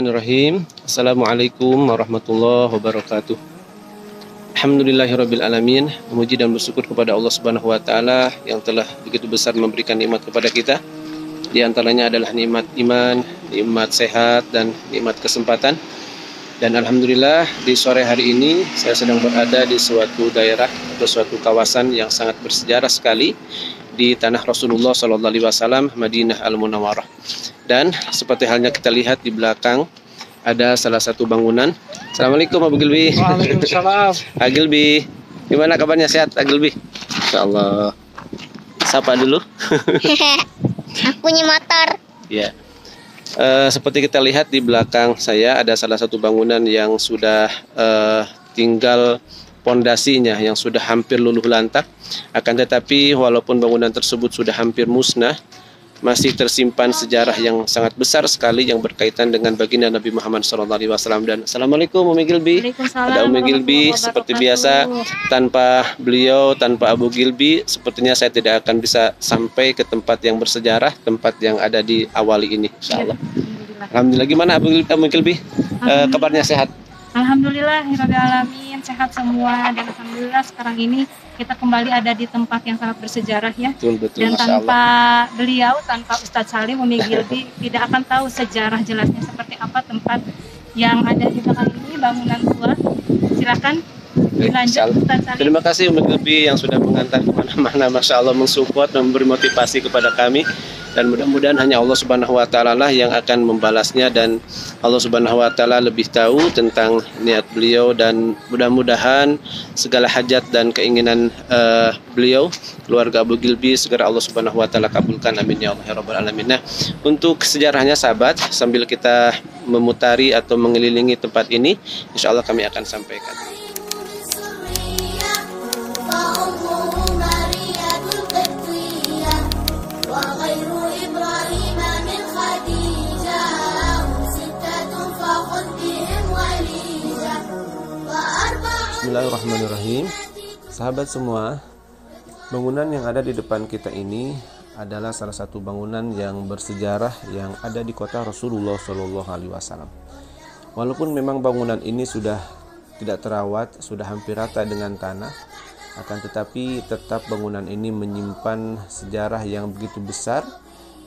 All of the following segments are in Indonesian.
Bismillahirrahmanirrahim. Assalamualaikum warahmatullahi wabarakatuh. Alhamdulillahirabbil alamin. Memuji dan bersyukur kepada Allah Subhanahu wa taala yang telah begitu besar memberikan nikmat kepada kita. Di antaranya adalah nikmat iman, nikmat sehat dan nikmat kesempatan. Dan alhamdulillah di sore hari ini saya sedang berada di suatu daerah atau suatu kawasan yang sangat bersejarah sekali di tanah Rasulullah SAW, Madinah Al-Munawwarah. Dan seperti halnya kita lihat di belakang ada salah satu bangunan. Assalamualaikum Abu Gilbi. Waalaikumsalam. Agilbi, gimana kabarnya, sehat Agilbi? Insyaallah. Sapa dulu. Aku punya motor. Ya. Seperti kita lihat di belakang saya ada salah satu bangunan yang sudah tinggal pondasinya, yang sudah hampir luluh lantak. Akan tetapi walaupun bangunan tersebut sudah hampir musnah, masih tersimpan sejarah yang sangat besar sekali yang berkaitan dengan baginda Nabi Muhammad SAW. Dan Assalamualaikum Umi Gilbi. Ada Umi Gilbi, seperti biasa tanpa beliau, tanpa Abu Gilbi, sepertinya saya tidak akan bisa sampai ke tempat yang bersejarah, tempat yang ada di awali ini, insyaallah. Alhamdulillah. Gimana Abu Gilbi? Kabarnya sehat? Alhamdulillahirrahmanirrahim, sehat semua. Dan alhamdulillah sekarang ini kita kembali ada di tempat yang sangat bersejarah ya. Betul, dan tanpa beliau, tanpa Ustadz Salim, Umi Gilbi tidak akan tahu sejarah jelasnya seperti apa tempat yang ada di belakang ini, bangunan tua. Silakan dilanjut Ustadz Salim. Terima kasih Umi Gilbi yang sudah mengantar kemana-mana, Masya Allah, mensupport, memberi motivasi kepada kami. Dan mudah-mudahan hanya Allah Subhanahu wa Ta'ala lah yang akan membalasnya, dan Allah Subhanahu wa Ta'ala lebih tahu tentang niat beliau, dan mudah-mudahan segala hajat dan keinginan beliau, keluarga Abu Gilbi, segera Allah Subhanahu wa Ta'ala kabulkan, amin ya Allah ya rabbal alamin. Nah, untuk sejarahnya sahabat, sambil kita memutari atau mengelilingi tempat ini, insya Allah kami akan sampaikan. Bismillahirrahmanirrahim. Sahabat semua, bangunan yang ada di depan kita ini adalah salah satu bangunan yang bersejarah yang ada di kota Rasulullah SAW. Walaupun memang bangunan ini sudah tidak terawat, sudah hampir rata dengan tanah, akan tetapi tetap bangunan ini menyimpan sejarah yang begitu besar,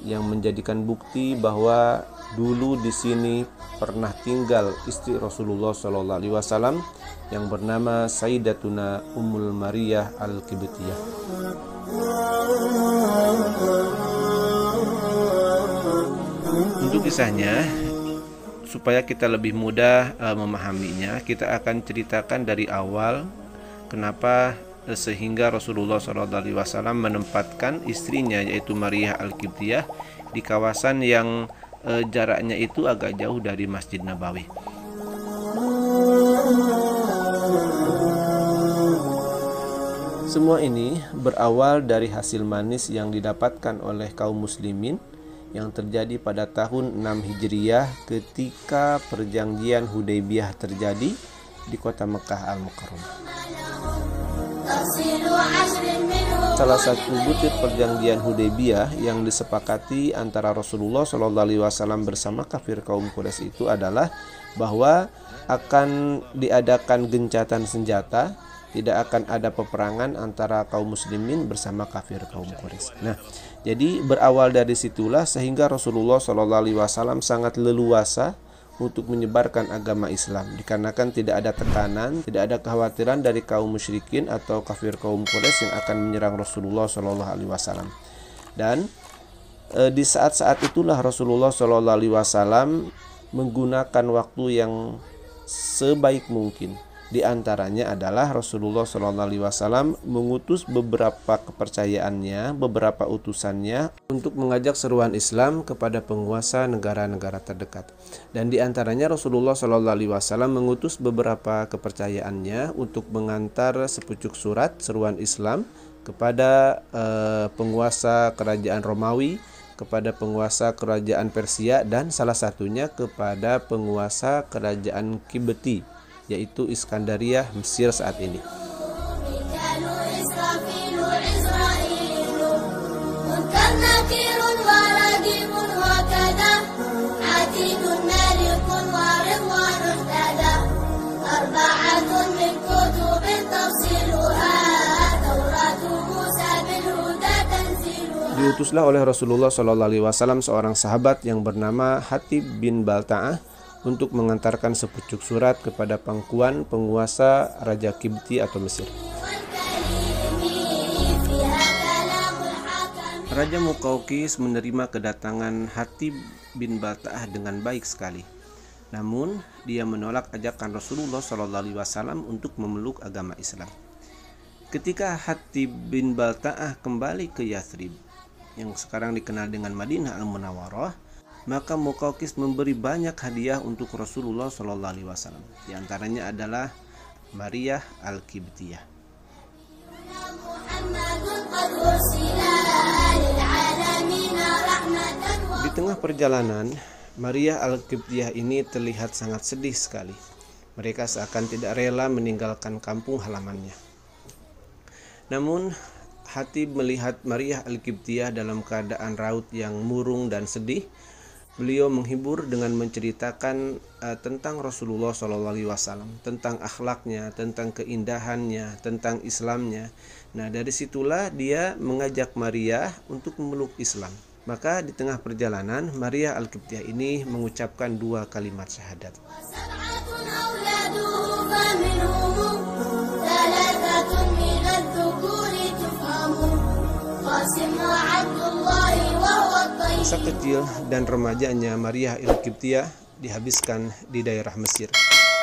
yang menjadikan bukti bahwa dulu di sini pernah tinggal istri Rasulullah SAW yang bernama Sayyidatuna Ummul Mariyah Al-Qibtiyah. Untuk kisahnya, supaya kita lebih mudah memahaminya, kita akan ceritakan dari awal kenapa sehingga Rasulullah SAW menempatkan istrinya, yaitu Mariyah Al-Qibtiyah, di kawasan yang jaraknya itu agak jauh dari Masjid Nabawi. Semua ini berawal dari hasil manis yang didapatkan oleh kaum muslimin yang terjadi pada tahun 6 Hijriyah ketika perjanjian Hudaybiyah terjadi di kota Mekah Al-Mukarramah. Salah satu butir perjanjian Hudaybiyah yang disepakati antara Rasulullah SAW bersama kafir kaum Quraisy itu adalah bahwa akan diadakan gencatan senjata, tidak akan ada peperangan antara kaum muslimin bersama kafir kaum Quraisy. Nah, jadi berawal dari situlah sehingga Rasulullah SAW sangat leluasa untuk menyebarkan agama Islam, dikarenakan tidak ada tekanan, tidak ada kekhawatiran dari kaum musyrikin atau kafir kaum Quraisy yang akan menyerang Rasulullah SAW. Dan di saat-saat itulah Rasulullah SAW menggunakan waktu yang sebaik mungkin. Di antaranya adalah Rasulullah SAW mengutus beberapa kepercayaannya, beberapa utusannya untuk mengajak seruan Islam kepada penguasa negara-negara terdekat. Dan di antaranya Rasulullah SAW mengutus beberapa kepercayaannya untuk mengantar sepucuk surat seruan Islam kepada penguasa kerajaan Romawi, kepada penguasa kerajaan Persia, dan salah satunya kepada penguasa kerajaan Qibti, yaitu Iskandaria, Mesir saat ini. Diutuslah oleh Rasulullah SAW seorang sahabat yang bernama Hatib bin Balta'ah untuk mengantarkan sepucuk surat kepada pangkuan penguasa Raja Kibti atau Mesir. Raja Muqawqis menerima kedatangan Hatib bin Balta'ah dengan baik sekali. Namun, dia menolak ajakan Rasulullah SAW untuk memeluk agama Islam. Ketika Hatib bin Balta'ah kembali ke Yathrib, yang sekarang dikenal dengan Madinah Al-Munawwarah, maka Muqawqis memberi banyak hadiah untuk Rasulullah SAW. Di antaranya adalah Maryah Al-Qibtiyah. Di tengah perjalanan, Maryah Al-Qibtiyah ini terlihat sangat sedih sekali. Mereka seakan tidak rela meninggalkan kampung halamannya. Namun, Hatib melihat Maryah Al-Qibtiyah dalam keadaan raut yang murung dan sedih. Beliau menghibur dengan menceritakan tentang Rasulullah SAW, tentang akhlaknya, tentang keindahannya, tentang Islamnya. Nah, dari situlah dia mengajak Maryah untuk memeluk Islam. Maka di tengah perjalanan, Maryah Al-Qibtiyah ini mengucapkan 2 kalimat syahadat. Masa kecil dan remajanya Maryah Al-Qibtiyah dihabiskan di daerah Mesir,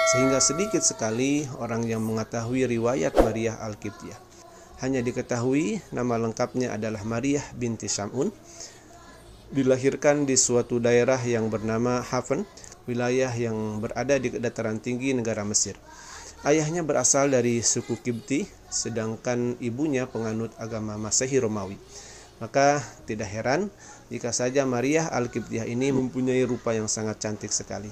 sehingga sedikit sekali orang yang mengetahui riwayat Maryah Al-Qibtiyah. Hanya diketahui nama lengkapnya adalah Maryah binti Sam'un, dilahirkan di suatu daerah yang bernama Hafen, wilayah yang berada di dataran tinggi negara Mesir. Ayahnya berasal dari suku Kibti, sedangkan ibunya penganut agama Masehi Romawi. Maka tidak heran jika saja Maryah Al-Qibtiyah ini mempunyai rupa yang sangat cantik sekali.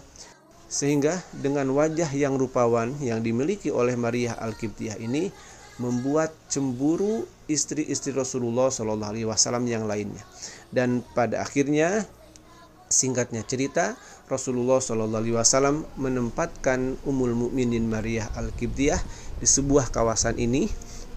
Sehingga dengan wajah yang rupawan yang dimiliki oleh Maryah Al-Qibtiyah ini membuat cemburu istri-istri Rasulullah SAW yang lainnya. Dan pada akhirnya, singkatnya cerita, Rasulullah SAW menempatkan Ummul Mukminin Maryah Al-Qibtiyah di sebuah kawasan ini,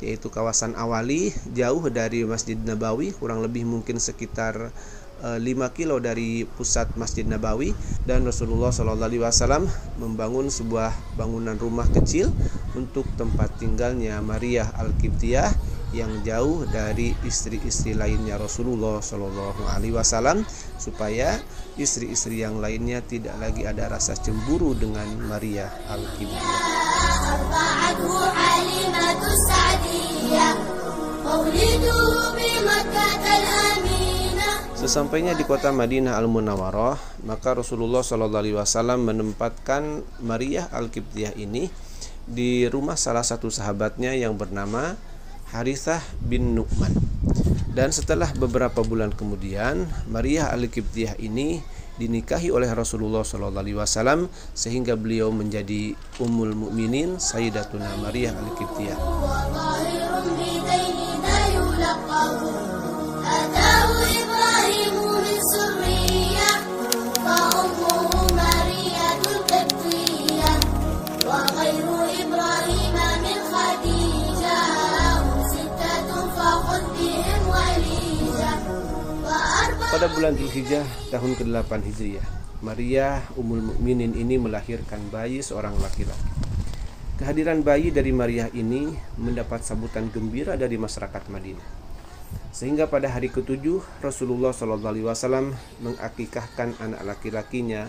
yaitu kawasan Awali, jauh dari Masjid Nabawi, kurang lebih mungkin sekitar 5 kilo dari pusat Masjid Nabawi. Dan Rasulullah SAW membangun sebuah bangunan rumah kecil untuk tempat tinggalnya Maryah Al-Qibtiyah yang jauh dari istri-istri lainnya Rasulullah SAW, supaya istri-istri yang lainnya tidak lagi ada rasa cemburu dengan Maryah Al-Qibtiyah. Sesampainya di kota Madinah Al-Munawwarah, maka Rasulullah SAW menempatkan Maryah Al-Qibtiyah ini di rumah salah satu sahabatnya yang bernama Harithah bin Nu'man. Dan setelah beberapa bulan kemudian, Maryah Al-Qibtiyah ini dinikahi oleh Rasulullah SAW, sehingga beliau menjadi Ummul Mukminin Sayyidatuna Maryah Al-Qibtiyah. Pada bulan Dzulhijjah tahun ke-8 Hijriah, Maryah Ummul Mukminin ini melahirkan bayi seorang laki-laki. Kehadiran bayi dari Maryah ini mendapat sambutan gembira dari masyarakat Madinah. Sehingga pada hari ke-7 Rasulullah SAW mengakikahkan anak laki-lakinya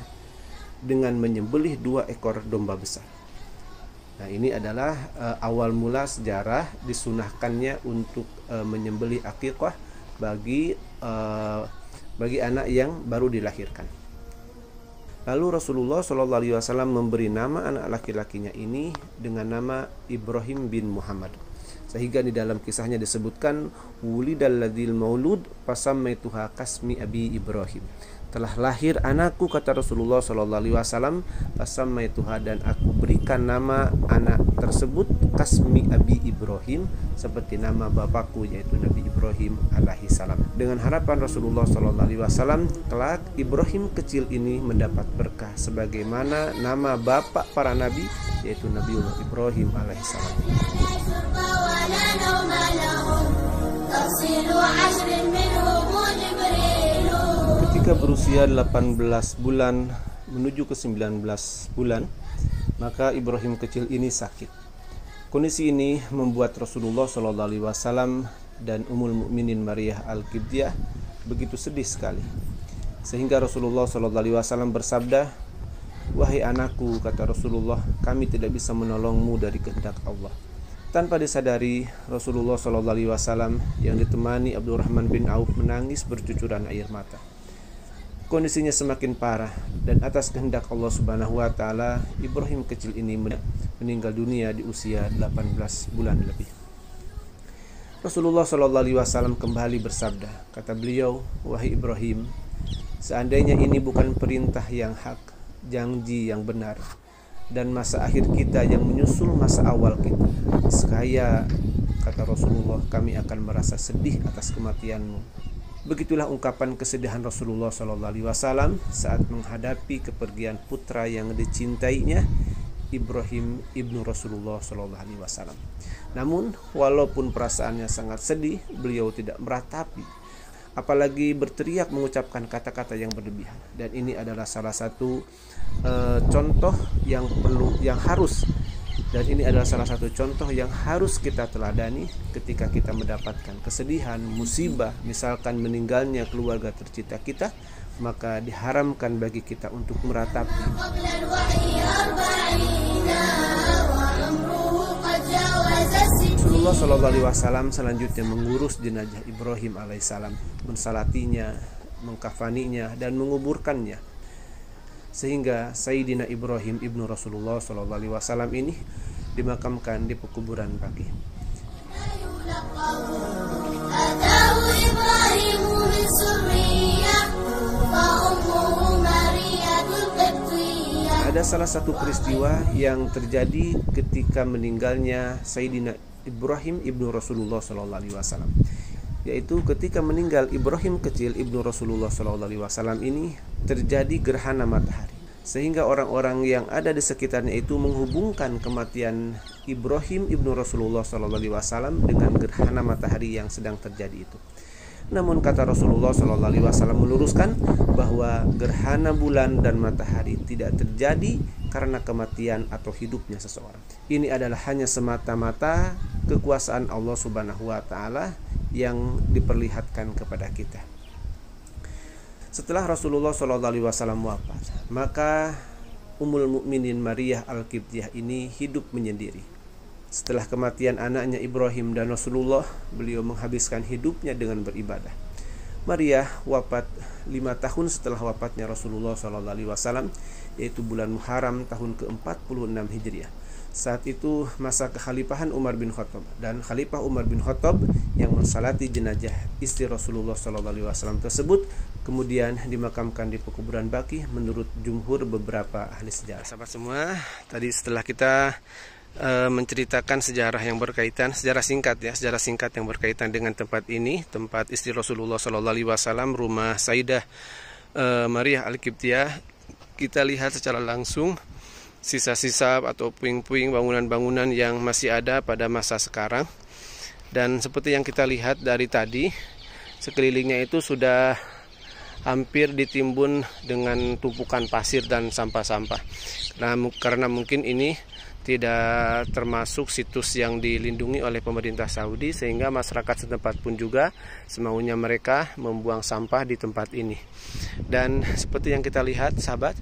dengan menyembelih 2 ekor domba besar. Nah, ini adalah awal mula sejarah disunahkannya untuk menyembelih akikah bagi anak yang baru dilahirkan. Lalu Rasulullah SAW memberi nama anak laki-lakinya ini dengan nama Ibrahim bin Muhammad. Sehingga di dalam kisahnya disebutkan wulidal ladzil maulud fasammaituha kasmi abi Ibrahim. Telah lahir anakku, kata Rasulullah SAW, fasammaituha, dan aku berikan nama anak tersebut kasmi abi Ibrahim, seperti nama bapakku yaitu Nabi Ibrahim alaihi salam. Dengan harapan Rasulullah SAW kelak Ibrahim kecil ini mendapat berkah sebagaimana nama bapak para nabi yaitu Nabiullah Ibrahim alaihi salam. تفصيل عشر منه Ketika berusia 18 bulan menuju ke 19 bulan, maka Ibrahim kecil ini sakit. Kondisi ini membuat Rasulullah SAW dan Ummul Mukminin Maryah Al-Qibtiyah begitu sedih sekali. Sehingga Rasulullah SAW bersabda, "Wahai anakku," kata Rasulullah, "kami tidak bisa menolongmu dari kehendak Allah." Tanpa disadari, Rasulullah SAW yang ditemani Abdurrahman bin Auf menangis bercucuran air mata. Kondisinya semakin parah, dan atas kehendak Allah Subhanahu wa Ta'ala, Ibrahim kecil ini meninggal dunia di usia 18 bulan lebih. Rasulullah SAW kembali bersabda, kata beliau, "Wahai Ibrahim, seandainya ini bukan perintah yang hak, janji yang benar, dan masa akhir kita yang menyusul masa awal kita, sekaya," kata Rasulullah, "kami akan merasa sedih atas kematianmu." Begitulah ungkapan kesedihan Rasulullah SAW saat menghadapi kepergian putra yang dicintainya, Ibrahim ibnu Rasulullah SAW. Namun, walaupun perasaannya sangat sedih, beliau tidak meratapi, apalagi berteriak mengucapkan kata-kata yang berlebihan. Dan ini adalah salah satu contoh yang harus kita teladani ketika kita mendapatkan kesedihan, musibah, misalkan meninggalnya keluarga tercinta kita, maka diharamkan bagi kita untuk meratapi. Rasulullah SAW selanjutnya mengurus jenazah Ibrahim alaihissalam, mensalatinya, mengkafaninya, dan menguburkannya, sehingga Sayyidina Ibrahim ibnu Rasulullah SAW ini dimakamkan di pekuburan Baqi. Ada salah satu peristiwa yang terjadi ketika meninggalnya Sayyidina Ibrahim ibnu Rasulullah SAW, yaitu ketika meninggal Ibrahim kecil ibnu Rasulullah SAW ini terjadi gerhana matahari, sehingga orang-orang yang ada di sekitarnya itu menghubungkan kematian Ibrahim ibnu Rasulullah SAW dengan gerhana matahari yang sedang terjadi itu. Namun kata Rasulullah SAW meluruskan bahwa gerhana bulan dan matahari tidak terjadi karena kematian atau hidupnya seseorang. Ini adalah hanya semata-mata kekuasaan Allah Subhanahu wa Ta'ala yang diperlihatkan kepada kita. Setelah Rasulullah SAW wafat, maka Ummul Mukminin Maryah Al-Qibtiyah ini hidup menyendiri. Setelah kematian anaknya Ibrahim dan Rasulullah, beliau menghabiskan hidupnya dengan beribadah. Maryah wafat 5 tahun setelah wafatnya Rasulullah SAW, yaitu bulan Muharram tahun ke-46 Hijriah. Saat itu masa kekhalifahan Umar bin Khattab, dan Khalifah Umar bin Khattab yang mensalati jenazah istri Rasulullah SAW tersebut kemudian dimakamkan di pekuburan Baqi menurut jumhur beberapa ahli sejarah. Sahabat semua, tadi setelah kita menceritakan sejarah singkat yang berkaitan dengan tempat ini, tempat istri Rasulullah SAW, rumah Sayyidah Maryah Al-Qibtiyah, kita lihat secara langsung sisa-sisa atau puing-puing bangunan-bangunan yang masih ada pada masa sekarang. Dan seperti yang kita lihat dari tadi, sekelilingnya itu sudah hampir ditimbun dengan tumpukan pasir dan sampah-sampah. Karena mungkin ini tidak termasuk situs yang dilindungi oleh pemerintah Saudi, sehingga masyarakat setempat pun juga semaunya mereka membuang sampah di tempat ini. Dan seperti yang kita lihat, sahabat,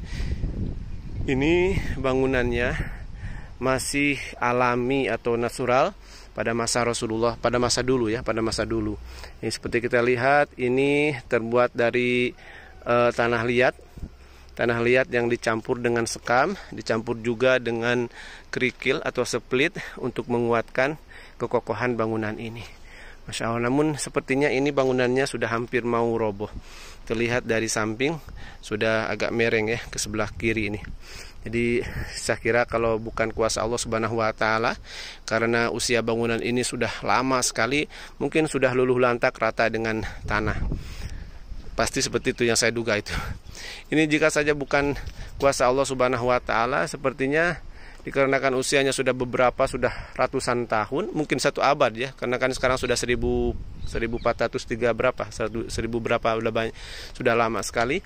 ini bangunannya masih alami atau natural pada masa Rasulullah, pada masa dulu. Ini seperti kita lihat, ini terbuat dari tanah liat yang dicampur dengan sekam, dicampur juga dengan kerikil atau split untuk menguatkan kekokohan bangunan ini. Masya Allah, namun sepertinya ini bangunannya sudah hampir mau roboh. Terlihat dari samping sudah agak mereng ya ke sebelah kiri ini. Jadi saya kira kalau bukan kuasa Allah Subhanahu wa Ta'ala, karena usia bangunan ini sudah lama sekali, mungkin sudah luluh lantak rata dengan tanah. Pasti seperti itu yang saya duga itu. Ini jika saja bukan kuasa Allah Subhanahu wa Ta'ala, sepertinya dikarenakan usianya sudah ratusan tahun, mungkin 1 abad ya, karena kan sekarang sudah 1400 1403 berapa, 1000 berapa, udah banyak, sudah lama sekali.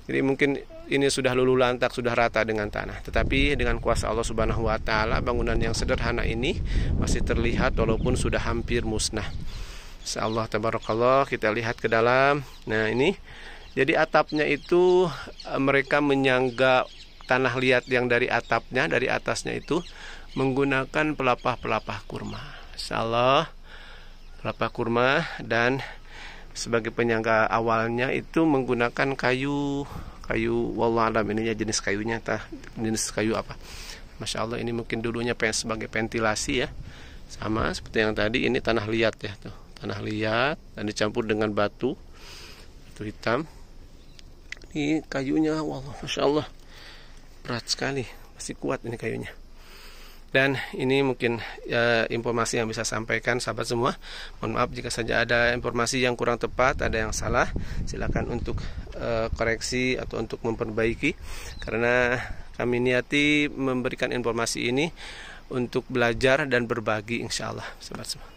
Jadi mungkin ini sudah luluh lantak, sudah rata dengan tanah. Tetapi dengan kuasa Allah Subhanahu wa taala, bangunan yang sederhana ini masih terlihat walaupun sudah hampir musnah. Insyaallah tabarakallah, kita lihat ke dalam. Nah, ini jadi atapnya itu mereka menyangga tanah liat yang dari atapnya, dari atasnya itu menggunakan pelepah-pelepah kurma. Insyaallah pelepah kurma, dan sebagai penyangga awalnya itu menggunakan kayu wallah alam, ini ya jenis kayunya, jenis kayu apa. Masya Allah, ini mungkin dulunya sebagai ventilasi ya, sama seperti yang tadi. Ini tanah liat ya, tuh tanah liat dan dicampur dengan batu hitam. Ini kayunya wallah Masya Allah berat sekali, masih kuat ini kayunya. Dan ini mungkin informasi yang bisa sampaikan sahabat semua. Mohon maaf jika saja ada informasi yang kurang tepat, ada yang salah, silakan untuk koreksi atau untuk memperbaiki, karena kami niati memberikan informasi ini untuk belajar dan berbagi, insya Allah sahabat semua.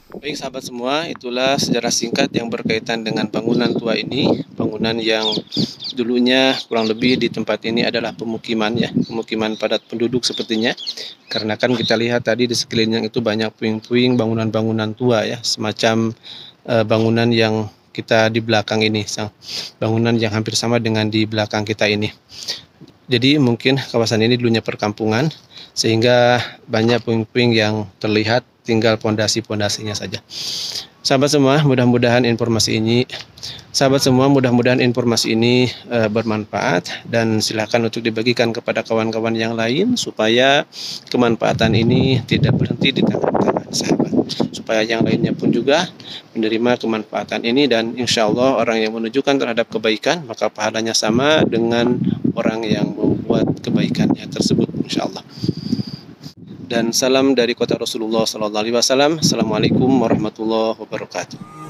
Baik sahabat semua, itulah sejarah singkat yang berkaitan dengan bangunan tua ini. Bangunan yang dulunya kurang lebih di tempat ini adalah pemukiman ya, pemukiman padat penduduk sepertinya. Karena kan kita lihat tadi di sekelilingnya itu banyak puing-puing bangunan-bangunan tua ya, semacam bangunan yang kita di belakang ini, bangunan yang hampir sama dengan di belakang kita ini. Jadi mungkin kawasan ini dulunya perkampungan, sehingga banyak puing-puing yang terlihat, tinggal pondasi-pondasinya saja. Sahabat semua, mudah-mudahan informasi ini bermanfaat, dan silakan untuk dibagikan kepada kawan-kawan yang lain supaya kemanfaatan ini tidak berhenti di tangan sahabat, supaya yang lainnya pun juga menerima kemanfaatan ini, dan insya Allah orang yang menunjukkan terhadap kebaikan maka pahalanya sama dengan orang yang membuat kebaikannya tersebut, insya Allah. Dan salam dari kota Rasulullah SAW. Assalamualaikum warahmatullahi wabarakatuh.